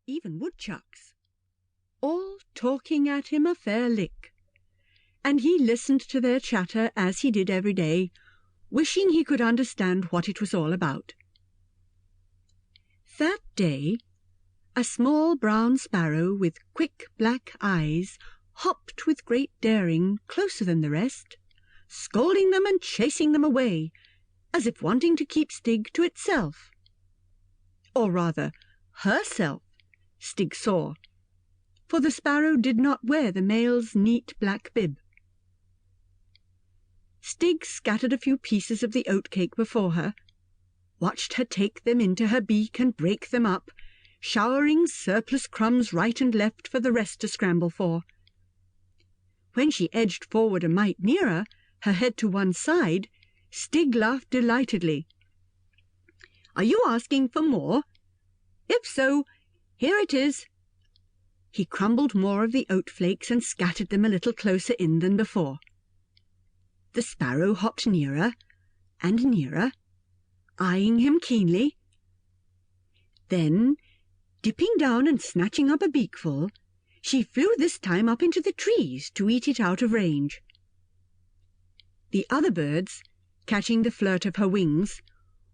even woodchucks, all talking at him a fair lick, and he listened to their chatter as he did every day, wishing he could understand what it was all about. That day, a small brown sparrow with quick black eyes hopped with great daring closer than the rest, scolding them and chasing them away, as if wanting to keep Stig to itself. Or rather, herself, Stig saw, for the sparrow did not wear the male's neat black bib. Stig scattered a few pieces of the oatcake before her, watched her take them into her beak and break them up, showering surplus crumbs right and left for the rest to scramble for. When she edged forward a mite nearer, her head to one side, Stig laughed delightedly. "Are you asking for more? If so, here it is." He crumbled more of the oat flakes and scattered them a little closer in than before. The sparrow hopped nearer and nearer, eyeing him keenly. Then, dipping down and snatching up a beakful, she flew this time up into the trees to eat it out of range. The other birds, catching the flirt of her wings,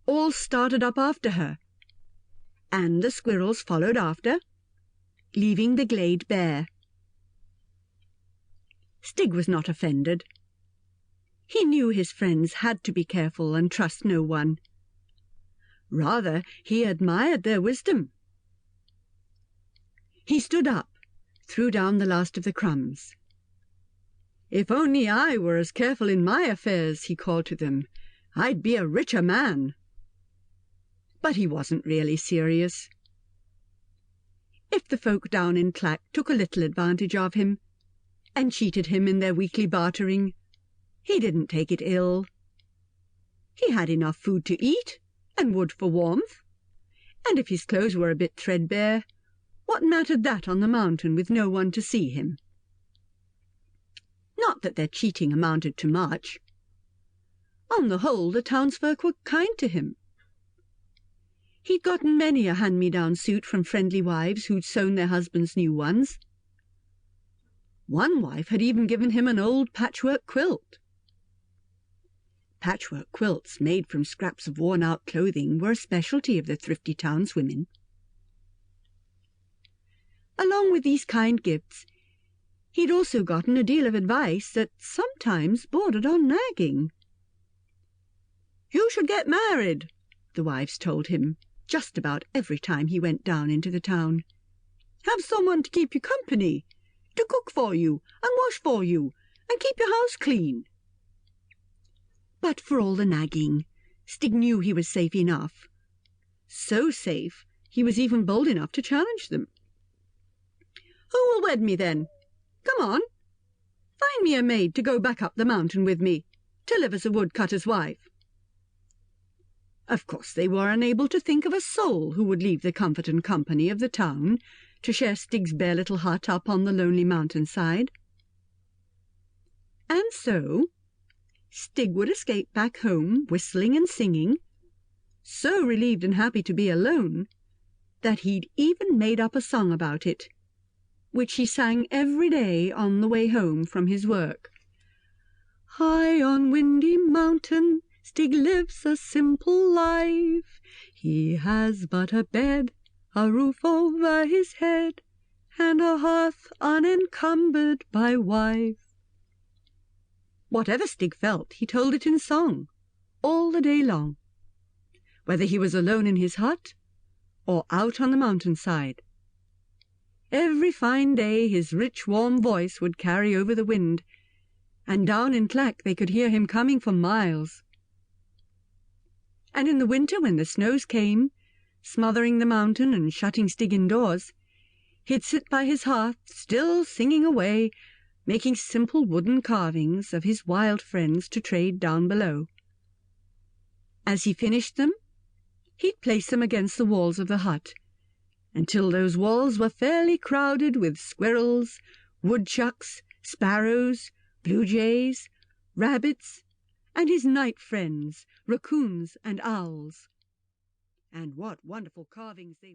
all started up after her, and the squirrels followed after, leaving the glade bare. Stig was not offended. He knew his friends had to be careful and trust no one. Rather, he admired their wisdom. He stood up, threw down the last of the crumbs. "If only I were as careful in my affairs," he called to them, "I'd be a richer man." But he wasn't really serious. If the folk down in Clack took a little advantage of him, and cheated him in their weekly bartering, he didn't take it ill. He had enough food to eat, and wood for warmth, and if his clothes were a bit threadbare, what mattered that on the mountain with no one to see him? Not that their cheating amounted to much. On the whole, the townsfolk were kind to him. He'd gotten many a hand-me-down suit from friendly wives who'd sewn their husbands' new ones. One wife had even given him an old patchwork quilt. Patchwork quilts made from scraps of worn-out clothing were a specialty of the thrifty townswomen. Along with these kind gifts, he'd also gotten a deal of advice that sometimes bordered on nagging. "You should get married," the wives told him, just about every time he went down into the town. "Have someone to keep you company, to cook for you and wash for you, and keep your house clean." But for all the nagging, Stig knew he was safe enough. So safe, he was even bold enough to challenge them. "Who will wed me, then? Come on. Find me a maid to go back up the mountain with me, to live as a woodcutter's wife." Of course they were unable to think of a soul who would leave the comfort and company of the town to share Stig's bare little hut up on the lonely mountainside. And so Stig would escape back home, whistling and singing, so relieved and happy to be alone that he'd even made up a song about it, which he sang every day on the way home from his work. "High on Windy Mountain, Stig lives a simple life. He has but a bed, a roof over his head, and a hearth unencumbered by wife." Whatever Stig felt, he told it in song, all the day long, whether he was alone in his hut or out on the mountainside. Every fine day his rich, warm voice would carry over the wind, and down in Clack they could hear him coming for miles. And in the winter, when the snows came, smothering the mountain and shutting Stig indoors, he'd sit by his hearth, still singing away, making simple wooden carvings of his wild friends to trade down below. As he finished them, he'd place them against the walls of the hut, until those walls were fairly crowded with squirrels, woodchucks, sparrows, blue jays, rabbits, and his night friends, raccoons and owls. And what wonderful carvings they were!